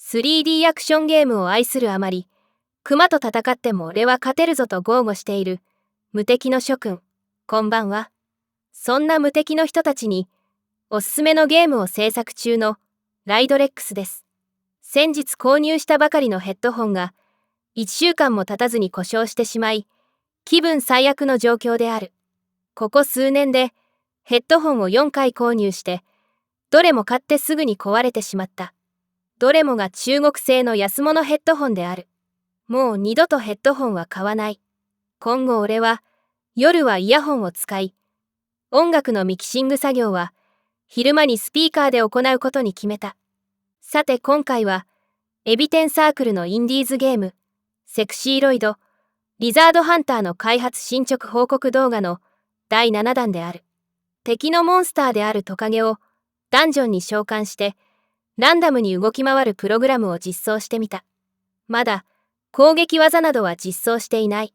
3D アクションゲームを愛するあまり、熊と戦っても俺は勝てるぞと豪語している無敵の諸君、こんばんは。そんな無敵の人たちに、おすすめのゲームを制作中のライドレックスです。先日購入したばかりのヘッドホンが、1週間も経たずに故障してしまい、気分最悪の状況である。ここ数年でヘッドホンを4回購入して、どれも買ってすぐに壊れてしまった。どれもが中国製の安物ヘッドホンである。もう二度とヘッドホンは買わない。今後俺は夜はイヤホンを使い、音楽のミキシング作業は昼間にスピーカーで行うことに決めた。さて今回はエビ天サークルのインディーズゲームセクシーロイドリザードハンターの開発進捗報告動画の第7弾である。敵のモンスターであるトカゲをダンジョンに召喚してランダムに動き回るプログラムを実装してみた。まだ攻撃技などは実装していない。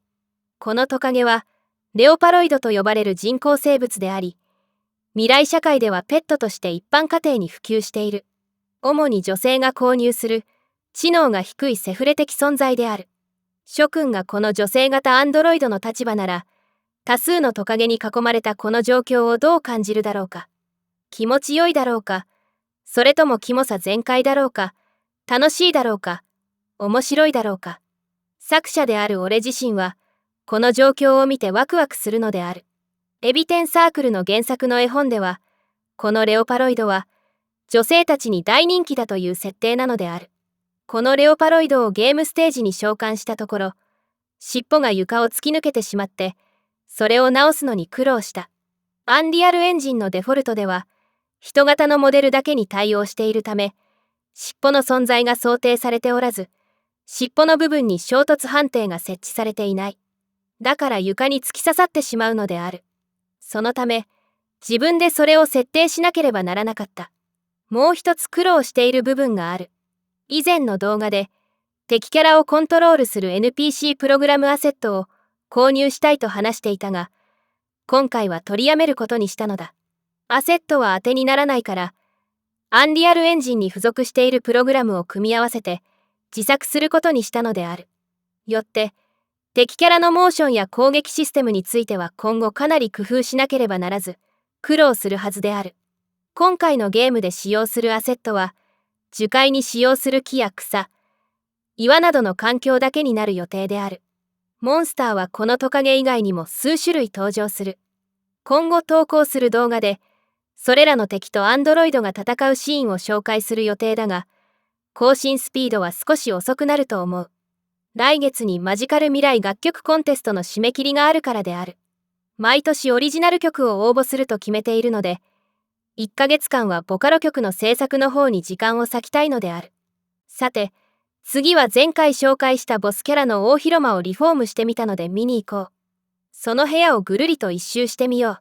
このトカゲはレオパロイドと呼ばれる人工生物であり、未来社会ではペットとして一般家庭に普及している。主に女性が購入する知能が低いセフレ的存在である。諸君がこの女性型アンドロイドの立場なら、多数のトカゲに囲まれたこの状況をどう感じるだろうか。気持ちよいだろうか。それともキモさ全開だろうか。楽しいだろうか。面白いだろうか。作者である俺自身は、この状況を見てワクワクするのである。エビ天サークルの原作の絵本では、このレオパロイドは、女性たちに大人気だという設定なのである。このレオパロイドをゲームステージに召喚したところ、尻尾が床を突き抜けてしまって、それを直すのに苦労した。アンリアルエンジンのデフォルトでは、人型のモデルだけに対応しているため、尻尾の存在が想定されておらず、尻尾の部分に衝突判定が設置されていない。だから床に突き刺さってしまうのである。そのため、自分でそれを設定しなければならなかった。もう一つ苦労している部分がある。以前の動画で、敵キャラをコントロールする NPC プログラムアセットを購入したいと話していたが、今回は取りやめることにしたのだ。アセットは当てにならないから、アンリアルエンジンに付属しているプログラムを組み合わせて自作することにしたのである。よって、敵キャラのモーションや攻撃システムについては今後かなり工夫しなければならず、苦労するはずである。今回のゲームで使用するアセットは、樹海に使用する木や草、岩などの環境だけになる予定である。モンスターはこのトカゲ以外にも数種類登場する。今後投稿する動画で、それらの敵とアンドロイドが戦うシーンを紹介する予定だが、更新スピードは少し遅くなると思う。来月にマジカル未来楽曲コンテストの締め切りがあるからである。毎年オリジナル曲を応募すると決めているので、1ヶ月間はボカロ曲の制作の方に時間を割きたいのである。さて、次は前回紹介したボスキャラの大広間をリフォームしてみたので見に行こう。その部屋をぐるりと一周してみよう。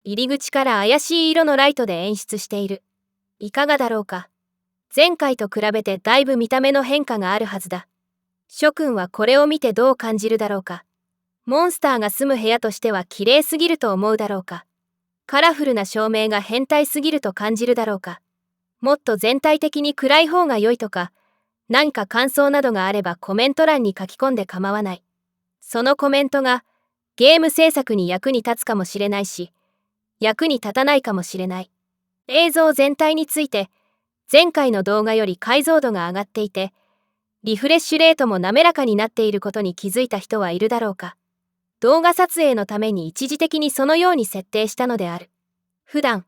入り口から怪しい色のライトで演出している。いかがだろうか。前回と比べてだいぶ見た目の変化があるはずだ。諸君はこれを見てどう感じるだろうか。モンスターが住む部屋としては綺麗すぎると思うだろうか。カラフルな照明が変態すぎると感じるだろうか。もっと全体的に暗い方が良いとか、何か感想などがあればコメント欄に書き込んで構わない。そのコメントがゲーム制作に役に立つかもしれないし、役に立たないかもしれない。映像全体について、前回の動画より解像度が上がっていて、リフレッシュレートも滑らかになっていることに気づいた人はいるだろうか。動画撮影のために一時的にそのように設定したのである。普段、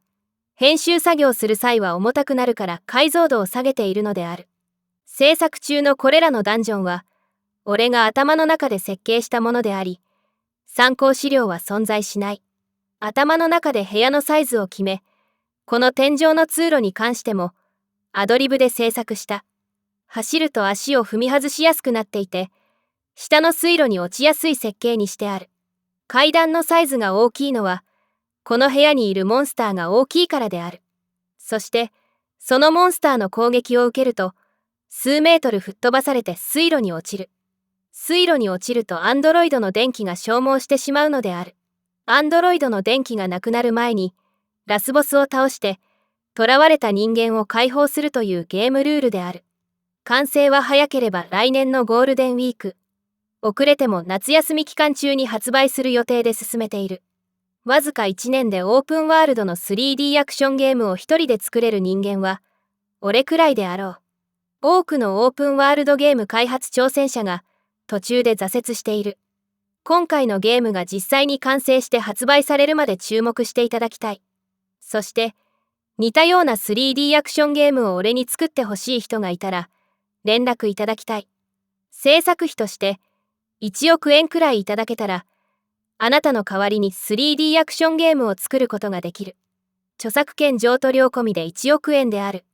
編集作業する際は重たくなるから解像度を下げているのである。制作中のこれらのダンジョンは、俺が頭の中で設計したものであり、参考資料は存在しない。頭の中で部屋のサイズを決め、この天井の通路に関しても、アドリブで制作した。走ると足を踏み外しやすくなっていて、下の水路に落ちやすい設計にしてある。階段のサイズが大きいのは、この部屋にいるモンスターが大きいからである。そして、そのモンスターの攻撃を受けると、数メートル吹っ飛ばされて水路に落ちる。水路に落ちるとアンドロイドの電気が消耗してしまうのである。アンドロイドの電気がなくなる前に、ラスボスを倒して、囚われた人間を解放するというゲームルールである。完成は早ければ来年のゴールデンウィーク。遅れても夏休み期間中に発売する予定で進めている。わずか1年でオープンワールドの 3D アクションゲームを一人で作れる人間は、俺くらいであろう。多くのオープンワールドゲーム開発挑戦者が途中で挫折している。今回のゲームが実際に完成して発売されるまで注目していただきたい。そして、似たような 3D アクションゲームを俺に作ってほしい人がいたら、連絡いただきたい。制作費として1億円くらいいただけたら、あなたの代わりに 3D アクションゲームを作ることができる。著作権譲渡料込みで1億円である。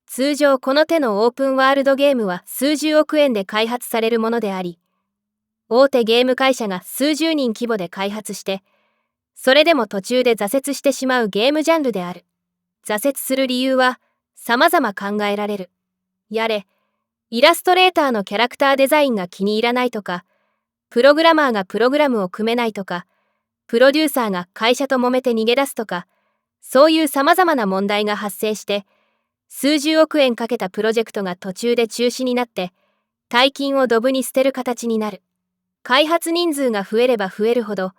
通常この手のオープンワールドゲームは数十億円で開発されるものであり、大手ゲーム会社が数十人規模で開発して、それでも途中で挫折してしまうゲームジャンルである。挫折する理由は様々考えられる。やれ、イラストレーターのキャラクターデザインが気に入らないとか、プログラマーがプログラムを組めないとか、プロデューサーが会社と揉めて逃げ出すとか、そういう様々な問題が発生して、数十億円かけたプロジェクトが途中で中止になって、大金をドブに捨てる形になる。開発人数が増えれば増えるほど、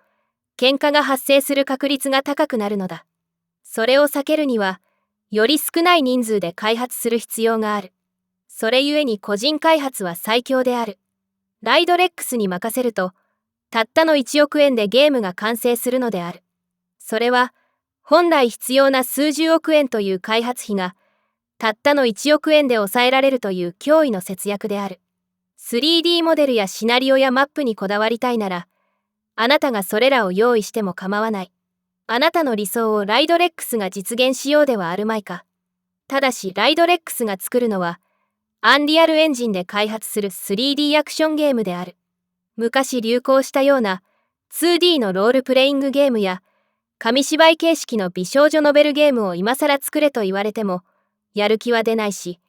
喧嘩が発生する確率が高くなるのだ。それを避けるには、より少ない人数で開発する必要がある。それゆえに個人開発は最強である。ライドレックスに任せると、たったの1億円でゲームが完成するのである。それは、本来必要な数十億円という開発費が、たったの1億円で抑えられるという驚異の節約である。3D モデルやシナリオやマップにこだわりたいなら、あなたがそれらを用意しても構わない。あなたの理想をライドレックスが実現しようではあるまいか。ただしライドレックスが作るのは、アンリアルエンジンで開発する 3D アクションゲームである。昔流行したような 2D のロールプレイングゲームや、紙芝居形式の美少女ノベルゲームを今更作れと言われても、やる気は出ないし、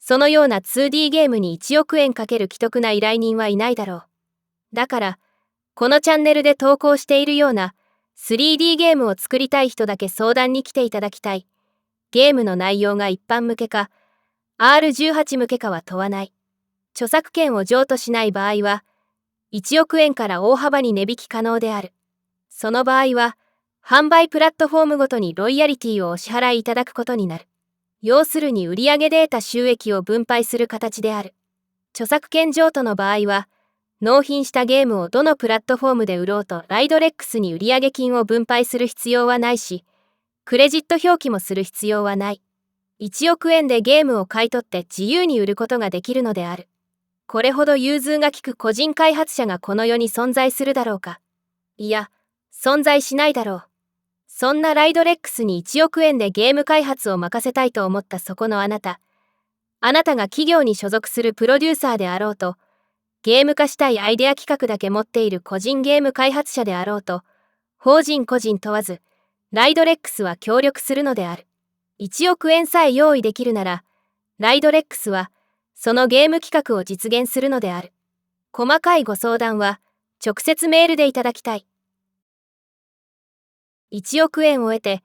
そのような 2D ゲームに1億円かける奇特な依頼人はいないだろう。だから、このチャンネルで投稿しているような 3D ゲームを作りたい人だけ相談に来ていただきたい。ゲームの内容が一般向けか、R18 向けかは問わない。著作権を譲渡しない場合は、1億円から大幅に値引き可能である。その場合は、販売プラットフォームごとにロイヤリティをお支払いいただくことになる。要するに売上データ収益を分配する形である。著作権譲渡の場合は、納品したゲームをどのプラットフォームで売ろうとライドレックスに売上金を分配する必要はないし、クレジット表記もする必要はない。1億円でゲームを買い取って自由に売ることができるのである。これほど融通が利く個人開発者がこの世に存在するだろうか。いや、存在しないだろう。そんなライドレックスに1億円でゲーム開発を任せたいと思ったそこのあなた。あなたが企業に所属するプロデューサーであろうと、ゲーム化したいアイデア企画だけ持っている個人ゲーム開発者であろうと、法人個人問わず、ライドレックスは協力するのである。1億円さえ用意できるなら、ライドレックスは、そのゲーム企画を実現するのである。細かいご相談は、直接メールでいただきたい。1億円を得て、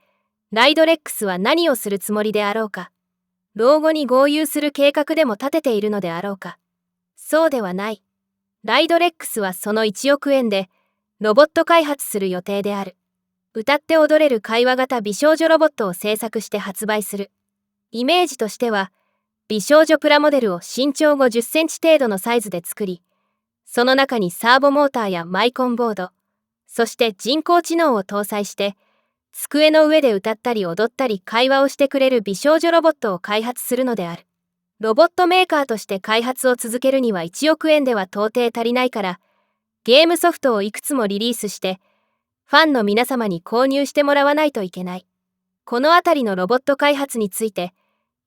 ライドレックスは何をするつもりであろうか。老後に豪遊する計画でも立てているのであろうか。そうではない。ライドレックスはその1億円で、ロボット開発する予定である。歌って踊れる会話型美少女ロボットを制作して発売する。イメージとしては、美少女プラモデルを身長50センチ程度のサイズで作り、その中にサーボモーターやマイコンボード、そして人工知能を搭載して、机の上で歌ったり踊ったり会話をしてくれる美少女ロボットを開発するのである。ロボットメーカーとして開発を続けるには1億円では到底足りないから、ゲームソフトをいくつもリリースして、ファンの皆様に購入してもらわないといけない。このあたりのロボット開発について、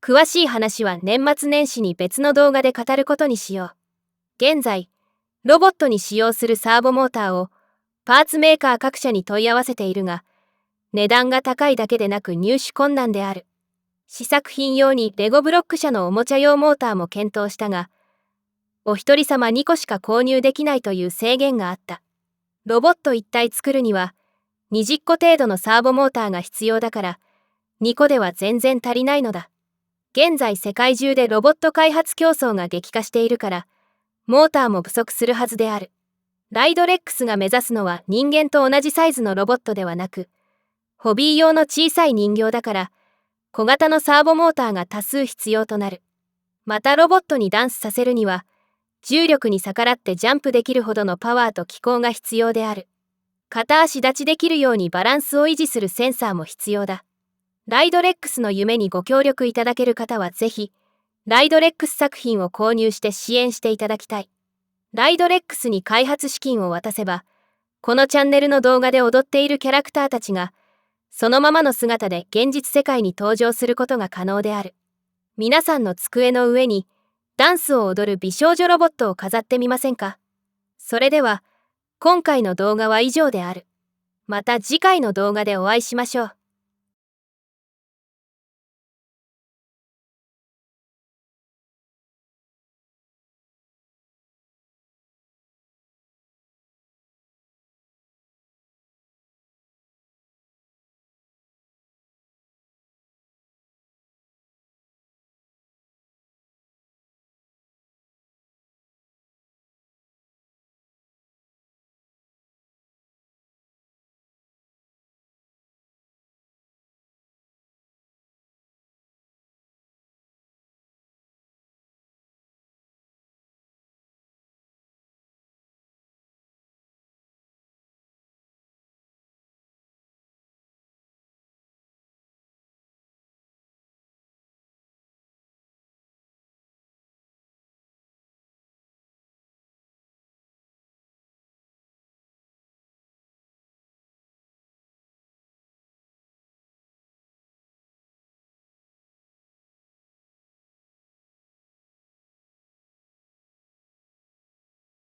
詳しい話は年末年始に別の動画で語ることにしよう。現在、ロボットに使用するサーボモーターをパーツメーカー各社に問い合わせているが、値段が高いだけでなく入手困難である。試作品用にレゴブロック社のおもちゃ用モーターも検討したが、お一人様2個しか購入できないという制限があった。ロボット1体作るには、20個程度のサーボモーターが必要だから、2個では全然足りないのだ。現在世界中でロボット開発競争が激化しているから、モーターも不足するはずである。ライドレックスが目指すのは人間と同じサイズのロボットではなく、ホビー用の小さい人形だから、小型のサーボモーターが多数必要となる。またロボットにダンスさせるには、重力に逆らってジャンプできるほどのパワーと機構が必要である。片足立ちできるようにバランスを維持するセンサーも必要だ。ライドレックスの夢にご協力いただける方はぜひ、ライドレックス作品を購入して支援していただきたい。ライドレックスに開発資金を渡せば、このチャンネルの動画で踊っているキャラクターたちが、そのままの姿で現実世界に登場することが可能である。皆さんの机の上に、ダンスを踊る美少女ロボットを飾ってみませんか？それでは、今回の動画は以上である。また次回の動画でお会いしましょう。